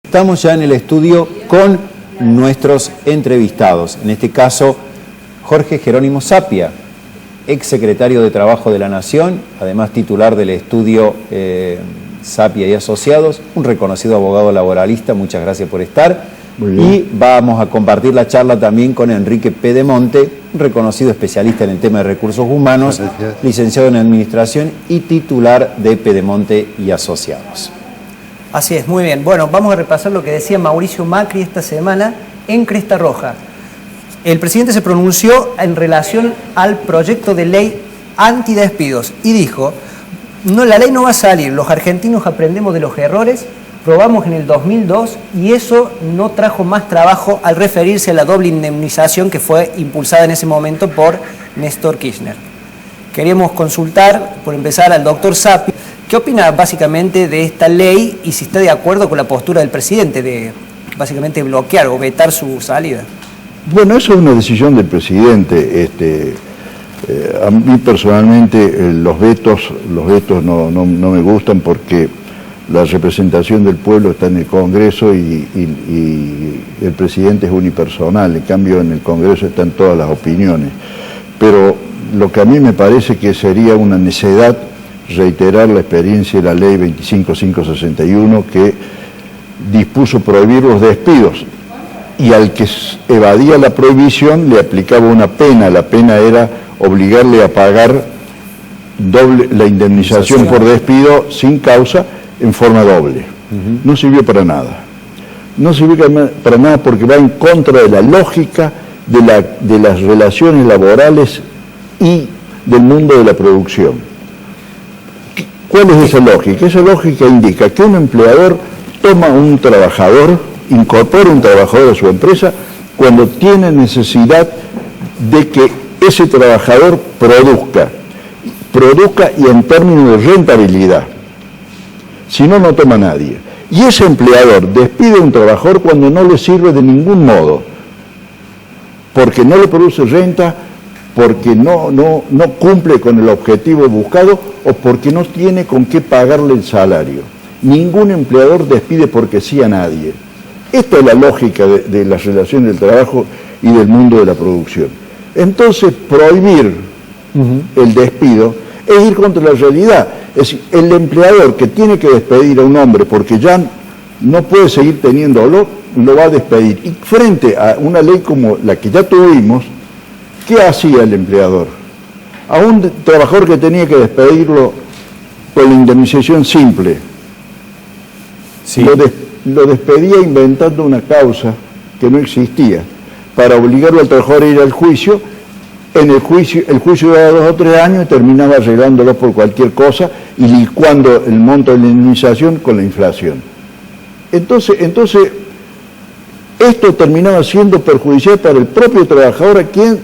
Estamos ya en el estudio con nuestros entrevistados, en este caso Jorge Jerónimo Sapia, ex secretario de Trabajo de la Nación, además titular del estudio Sapia y Asociados, un reconocido abogado laboralista, muchas gracias por estar. Y vamos a compartir la charla también con Enrique Pedemonte, un reconocido especialista en el tema de recursos humanos, licenciado en Administración y titular de Pedemonte y Asociados. Así es, muy bien. Bueno, vamos a repasar lo que decía Mauricio Macri esta semana en Cresta Roja. El presidente se pronunció en relación al proyecto de ley antidespidos y dijo: no, la ley no va a salir, los argentinos aprendemos de los errores, probamos en el 2002 y eso no trajo más trabajo al referirse a la doble indemnización que fue impulsada en ese momento por Néstor Kirchner. Queríamos consultar, por empezar, al doctor Sapia. ¿Qué opina básicamente de esta ley y si está de acuerdo con la postura del presidente de básicamente bloquear o vetar su salida? Bueno, eso es una decisión del presidente. A mí personalmente los vetos no me gustan porque la representación del pueblo está en el Congreso y el presidente es unipersonal. En cambio, en el Congreso están todas las opiniones. Pero lo que a mí me parece que sería una necedad reiterar la experiencia de la ley 25561 que dispuso prohibir los despidos y al que evadía la prohibición le aplicaba una pena. La pena era obligarle a pagar la indemnización por despido sin causa en forma doble. No sirvió para nada. No sirvió para nada porque va en contra de la lógica de las relaciones laborales y del mundo de la producción. ¿Cuál es esa lógica? Esa lógica indica que un empleador toma un trabajador, incorpora un trabajador a su empresa cuando tiene necesidad de que ese trabajador produzca y en términos de rentabilidad. Si no, no toma nadie. Y ese empleador despide a un trabajador cuando no le sirve de ningún modo, porque no le produce renta, porque no cumple con el objetivo buscado o porque no tiene con qué pagarle el salario. Ningún empleador despide porque sí a nadie. Esta es la lógica de las relaciones del trabajo y del mundo de la producción. Entonces, prohibir el despido es ir contra la realidad. Es decir, el empleador que tiene que despedir a un hombre porque ya no puede seguir teniéndolo, lo va a despedir. Y frente a una ley como la que ya tuvimos, ¿qué hacía el empleador? A un trabajador que tenía que despedirlo con la indemnización simple, sí, lo despedía inventando una causa que no existía, para obligarlo al trabajador a ir al juicio. El juicio duraba 2 o 3 años y terminaba arreglándolo por cualquier cosa y licuando el monto de la indemnización con la inflación. Entonces, esto terminaba siendo perjudicial para el propio trabajador, a quien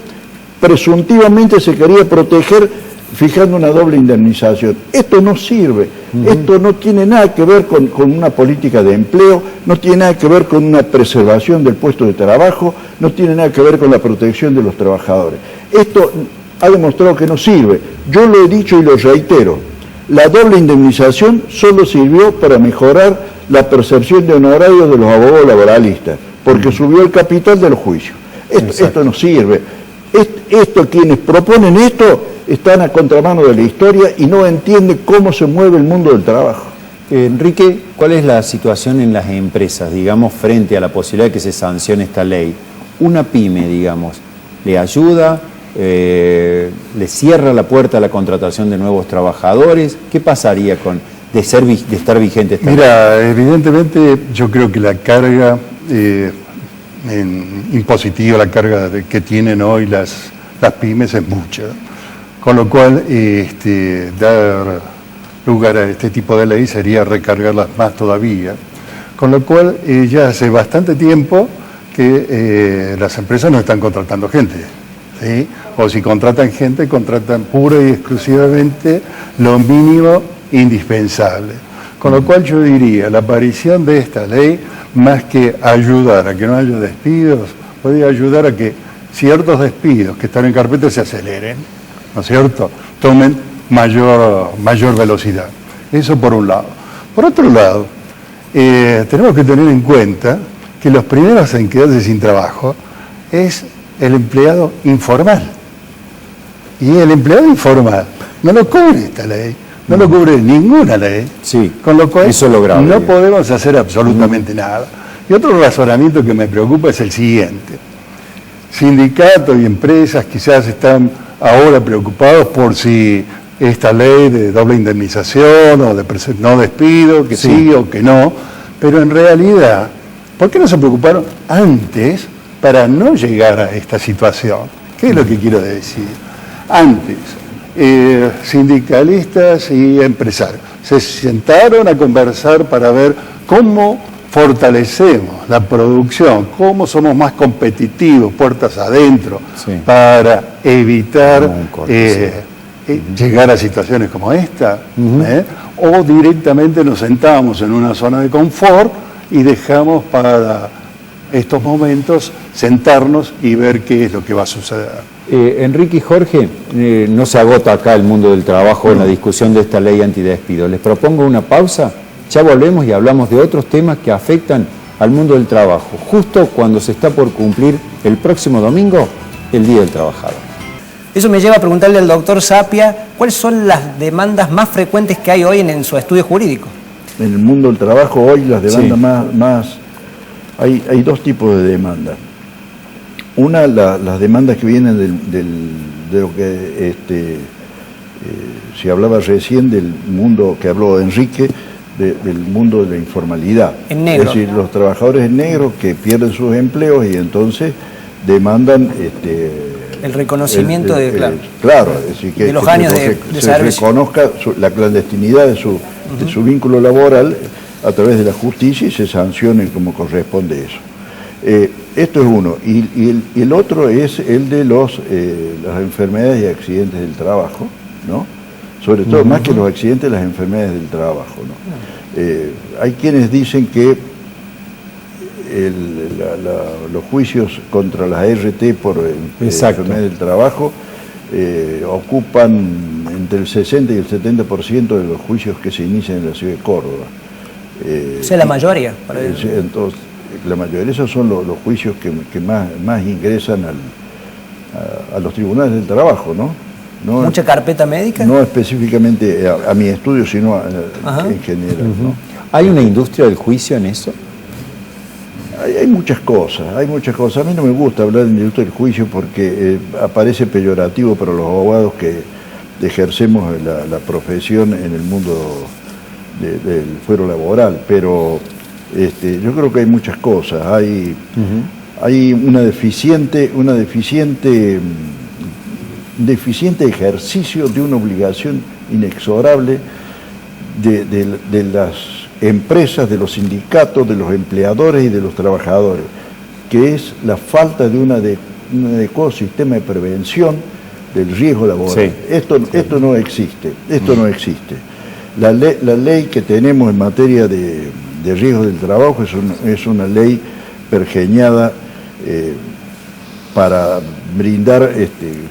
presuntivamente se quería proteger fijando una doble indemnización. Esto no sirve, esto no tiene nada que ver con una política de empleo, no tiene nada que ver con una preservación del puesto de trabajo, no tiene nada que ver con la protección de los trabajadores. Esto ha demostrado que no sirve. Yo lo he dicho y lo reitero, la doble indemnización solo sirvió para mejorar la percepción de honorarios de los abogados laboralistas, porque subió el capital de los juicios. Esto no sirve. Quienes proponen esto están a contramano de la historia y no entienden cómo se mueve el mundo del trabajo. Enrique, ¿cuál es la situación en las empresas, digamos, frente a la posibilidad de que se sancione esta ley? Una pyme, digamos, ¿le ayuda? ¿Le cierra la puerta a la contratación de nuevos trabajadores? ¿Qué pasaría de estar vigente esta ley? Mira, evidentemente yo creo que la carga impositiva, la carga que tienen hoy las pymes es mucha, con lo cual dar lugar a este tipo de ley sería recargarlas más todavía, con lo cual ya hace bastante tiempo que las empresas no están contratando gente, ¿sí? O si contratan gente, contratan pura y exclusivamente lo mínimo indispensable, con lo cual yo diría, la aparición de esta ley, más que ayudar a que no haya despidos, podría ayudar a que ciertos despidos que están en carpeta se aceleren, ¿no es cierto? Tomen mayor velocidad. Eso por un lado. Por otro lado, tenemos que tener en cuenta que los primeros en quedarse sin trabajo es el empleado informal. Y el empleado informal no lo cubre esta ley, no lo cubre ninguna ley. Sí, con lo cual eso es lo grave. No podemos hacer absolutamente nada. Y otro razonamiento que me preocupa es el siguiente. Sindicatos y empresas quizás están ahora preocupados por si esta ley de doble indemnización o de no despido, que sí o que no, pero en realidad, ¿por qué no se preocuparon antes para no llegar a esta situación? ¿Qué es lo que quiero decir? Antes, sindicalistas y empresarios se sentaron a conversar para ver cómo fortalecemos la producción, cómo somos más competitivos, puertas adentro, para evitar llegar a situaciones como esta, o directamente nos sentamos en una zona de confort y dejamos para estos momentos sentarnos y ver qué es lo que va a suceder. Enrique y Jorge, no se agota acá el mundo del trabajo en la discusión de esta ley antidespido. Les propongo una pausa, ya volvemos y hablamos de otros temas que afectan al mundo del trabajo, justo cuando se está por cumplir el próximo domingo el Día del Trabajador. Eso me lleva a preguntarle al doctor Sapia, ¿cuáles son las demandas más frecuentes que hay hoy en su estudio jurídico? En el mundo del trabajo hoy las demandas hay dos tipos de demandas. Una, las demandas que vienen de lo que se hablaba recién del mundo que habló Enrique, del mundo de la informalidad. En negro. Es decir, los trabajadores en negro que pierden sus empleos y entonces demandan el reconocimiento de los años de se servicio. Reconozca la clandestinidad de su vínculo laboral a través de la justicia y se sancione como corresponde eso. Esto es uno. Y el otro es el de las enfermedades y accidentes del trabajo, ¿no? Sobre todo, más que los accidentes, las enfermedades del trabajo, ¿no? Hay quienes dicen que los juicios contra las ART por enfermedades del trabajo ocupan entre el 60 y el 70% de los juicios que se inician en la ciudad de Córdoba. O sea, la mayoría. Entonces, la mayoría de esos son los juicios que más ingresan a los tribunales del trabajo, ¿no? ¿Mucha carpeta médica? No específicamente a mi estudio, sino en general. ¿No? ¿Hay una industria del juicio en eso? Hay muchas cosas. A mí no me gusta hablar de industria del juicio porque aparece peyorativo para los abogados que ejercemos la profesión en el mundo del fuero laboral, pero yo creo que hay muchas cosas. Hay un deficiente ejercicio de una obligación inexorable de las empresas, de los sindicatos, de los empleadores y de los trabajadores, que es la falta de un adecuado sistema de prevención del riesgo laboral. Esto no existe. La ley que tenemos en materia de riesgo del trabajo es una ley pergeñada para brindar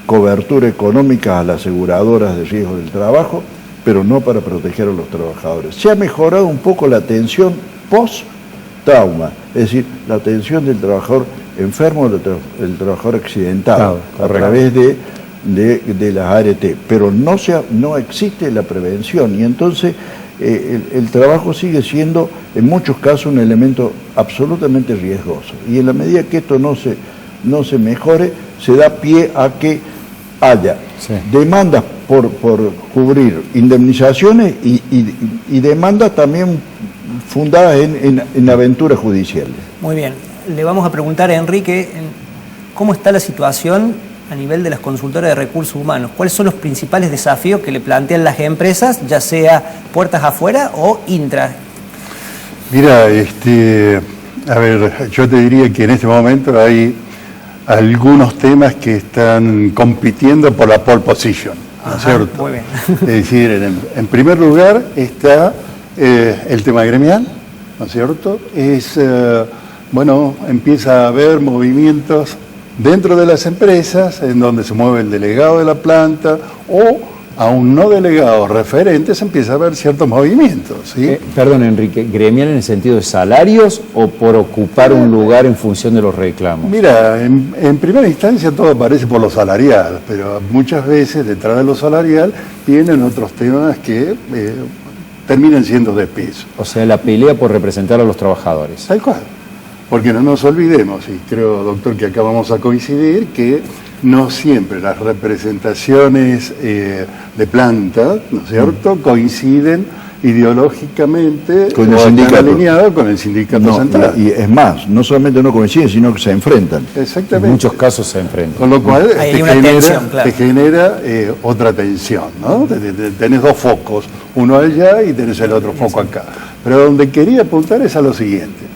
cobertura económica a las aseguradoras de riesgo del trabajo, pero no para proteger a los trabajadores. Se ha mejorado un poco la atención post-trauma, es decir, la atención del trabajador enfermo, del trabajador accidentado, a través de las ART, pero no existe la prevención y entonces el trabajo sigue siendo en muchos casos un elemento absolutamente riesgoso y en la medida que esto no se mejore, se da pie a que haya demandas por cubrir indemnizaciones y demandas también fundadas en aventuras judiciales. Muy bien, le vamos a preguntar a Enrique cómo está la situación a nivel de las consultoras de recursos humanos. ¿Cuáles son los principales desafíos que le plantean las empresas, ya sea puertas afuera o intra? Mira, a ver, yo te diría que en este momento hay algunos temas que están compitiendo por la pole position, ¿no es cierto? Muy bien. Es decir, en primer lugar está el tema gremial, ¿no es cierto? Empieza a haber movimientos dentro de las empresas en donde se mueve el delegado de la planta o a un no delegado referente se empieza a ver ciertos movimientos, ¿sí? Perdón, Enrique, ¿gremial en el sentido de salarios o por ocupar un lugar en función de los reclamos? Mira, en primera instancia todo parece por lo salarial, pero muchas veces detrás de lo salarial vienen otros temas que terminan siendo de peso. O sea, la pelea por representar a los trabajadores. Tal cual. Porque no nos olvidemos, y creo, doctor, que acá vamos a coincidir, que no siempre las representaciones de planta, ¿no es cierto?, coinciden ideológicamente con el o están sindicato. Alineados con el sindicato central. Y es más, no solamente no coinciden, sino que se enfrentan. Exactamente. En muchos casos se enfrentan. Con lo cual Hay una tensión, claro. te genera otra tensión, ¿no? Tenés dos focos, uno allá y tenés el otro foco acá. Pero donde quería apuntar es a lo siguiente.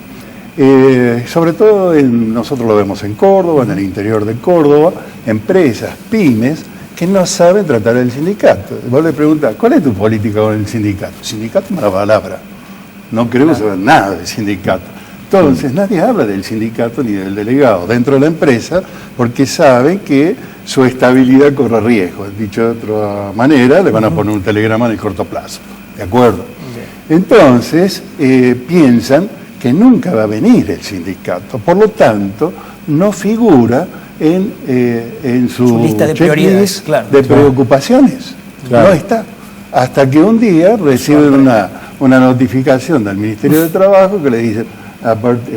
Sobre todo nosotros lo vemos en Córdoba, en el interior de Córdoba, empresas, pymes, que no saben tratar el sindicato. Vos le preguntás, ¿cuál es tu política con el sindicato? Sindicato es una palabra. No queremos saber nada del sindicato. Entonces, nadie habla del sindicato ni del delegado dentro de la empresa porque saben que su estabilidad corre riesgo. Dicho de otra manera, le van a poner un telegrama en el corto plazo. ¿De acuerdo? Entonces, piensan que nunca va a venir el sindicato. Por lo tanto, no figura en su lista de prioridades, claro. de preocupaciones. Claro. No está. Hasta que un día reciben una notificación del Ministerio de Trabajo que le dice,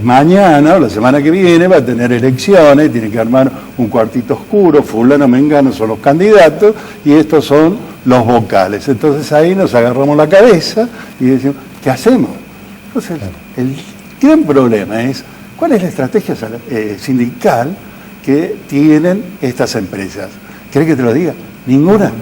mañana o la semana que viene va a tener elecciones, tiene que armar un cuartito oscuro, fulano, mengano son los candidatos y estos son los vocales. Entonces ahí nos agarramos la cabeza y decimos, ¿qué hacemos? Entonces el gran problema es, ¿cuál es la estrategia sindical que tienen estas empresas? ¿Querés que te lo diga? Ninguna.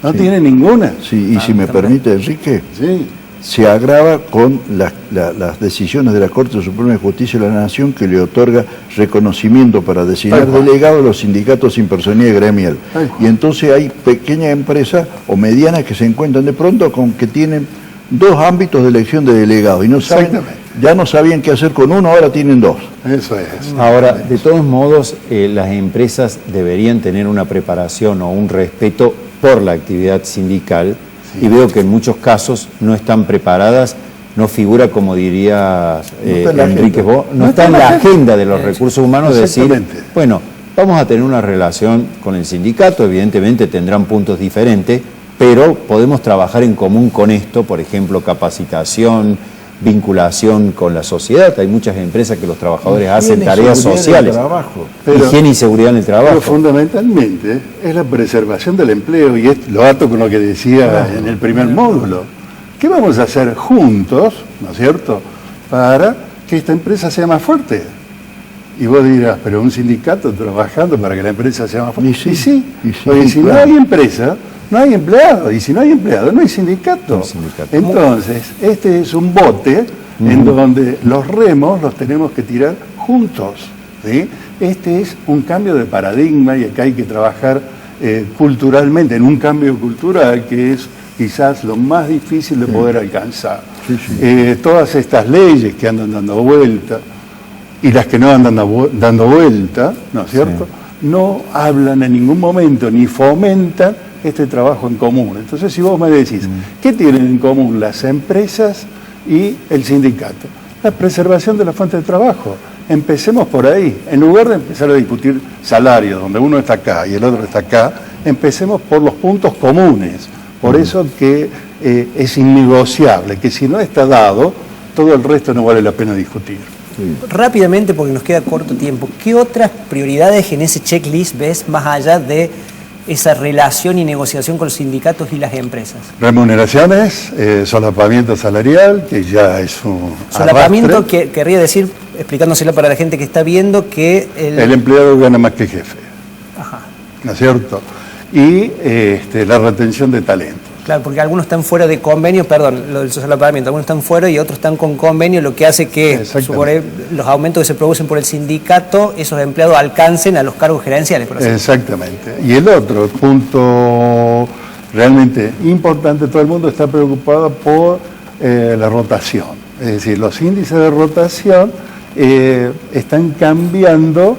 No tienen ninguna. Sí, y si me permite, Enrique, Sí. se agrava con las decisiones de la Corte Suprema de Justicia de la Nación que le otorga reconocimiento para designar Tal cual. delegados a los sindicatos sin personalidad gremial. Tal cual. Y entonces hay pequeñas empresas o medianas que se encuentran de pronto con que tienen dos ámbitos de elección de delegados y no saben, Exactamente. ya no sabían qué hacer con uno, ahora tienen dos. Eso es. Ahora, de todos modos, las empresas deberían tener una preparación o un respeto por la actividad sindical y veo que en muchos casos no están preparadas, no figura, como dirías, está en la Enrique, agenda. vos, no está en la agenda de los recursos humanos decir, Exactamente. bueno, vamos a tener una relación con el sindicato, evidentemente tendrán puntos diferentes, pero podemos trabajar en común con esto, por ejemplo, capacitación, vinculación con la sociedad. Hay muchas empresas que los trabajadores hacen Higiene y tareas seguridad del sociales. trabajo. Pero- Higiene y seguridad en el Pero trabajo. fundamentalmente es la preservación del empleo y lo ato con lo que decía en el primer módulo. ¿Qué vamos a hacer juntos, ¿no es cierto?, para que esta empresa sea más fuerte? Y vos dirás, pero un sindicato trabajando para que la empresa sea más fuerte. Y sí, Porque si no claro. hay empresa, no hay empleado. Y si no hay empleado, no hay sindicato. No hay sindicato. Entonces, este es un bote en donde los remos los tenemos que tirar juntos, ¿sí? Este es un cambio de paradigma y acá hay que trabajar culturalmente, en un cambio cultural que es quizás lo más difícil de poder alcanzar. Sí, sí. Todas estas leyes que andan dando vuelta y las que no andan dando vuelta, ¿no es cierto?, no hablan en ningún momento ni fomentan este trabajo en común. Entonces, si vos me decís, ¿qué tienen en común las empresas y el sindicato? La preservación de la fuente de trabajo. Empecemos por ahí. En lugar de empezar a discutir salarios, donde uno está acá y el otro está acá, empecemos por los puntos comunes. Por eso que es innegociable, que si no está dado, todo el resto no vale la pena discutir. Rápidamente, porque nos queda corto tiempo, ¿qué otras prioridades en ese checklist ves más allá de esa relación y negociación con los sindicatos y las empresas? Remuneraciones, solapamiento salarial, que ya es un Solapamiento, arrastre. que querría decir, explicándoselo para la gente que está viendo, que El empleado gana más que el jefe, Ajá. ¿no es cierto? Y la retención de talentos. Claro, porque algunos están fuera de convenio, perdón, lo del solapamiento, algunos están fuera y otros están con convenio, lo que hace que Exactamente. suponer, los aumentos que se producen por el sindicato, esos empleados alcancen a los cargos gerenciales, por así decirlo. Exactamente. Y el otro punto realmente importante, todo el mundo está preocupado por la rotación. Es decir, los índices de rotación están cambiando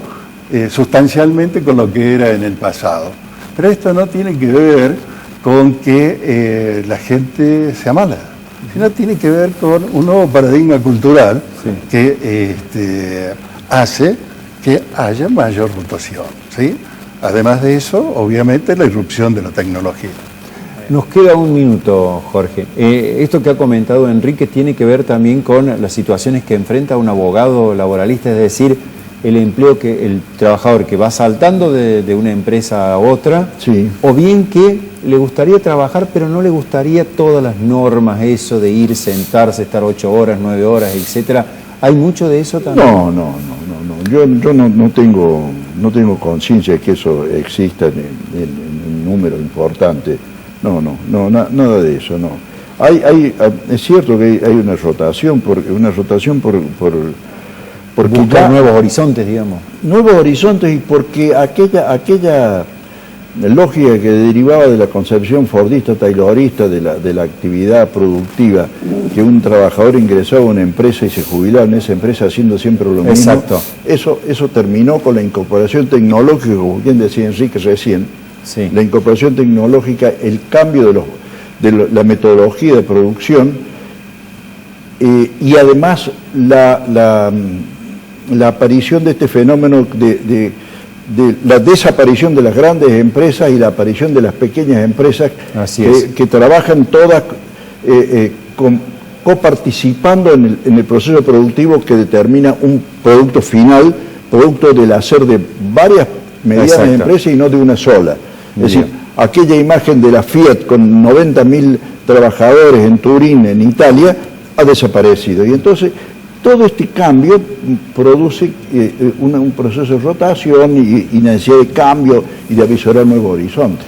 sustancialmente con lo que era en el pasado. Pero esto no tiene que ver con que la gente sea mala. Sino tiene que ver con un nuevo paradigma cultural que hace que haya mayor rotación, ¿sí? Además de eso, obviamente, la irrupción de la tecnología. Nos queda un minuto, Jorge. Esto que ha comentado Enrique tiene que ver también con las situaciones que enfrenta un abogado laboralista, es decir, el trabajador que va saltando de una empresa a otra, Sí. o bien que le gustaría trabajar, pero no le gustaría todas las normas, eso de ir, sentarse, estar 8 horas, 9 horas, etcétera. ¿Hay mucho de eso también? No. Yo no tengo conciencia de que eso exista en un número importante. Nada de eso, no. Es cierto que hay una rotación porque buscar nuevos horizontes, digamos. Nuevos horizontes, y porque aquella lógica que derivaba de la concepción fordista, taylorista de la actividad productiva, que un trabajador ingresaba a una empresa y se jubilaba en esa empresa haciendo siempre lo mismo. Exacto. Eso terminó con la incorporación tecnológica, como bien decía Enrique recién. Sí. La incorporación tecnológica, el cambio de la metodología de producción, y además la aparición de este fenómeno de la desaparición de las grandes empresas y la aparición de las pequeñas empresas que trabajan todas coparticipando en el proceso productivo que determina un producto final, producto del hacer de varias medianas empresas y no de una sola. Es decir, aquella imagen de la Fiat con 90.000 trabajadores en Turín, en Italia, ha desaparecido. Y entonces todo este cambio produce un proceso de rotación y necesidad de cambio y de avisorar nuevos horizontes.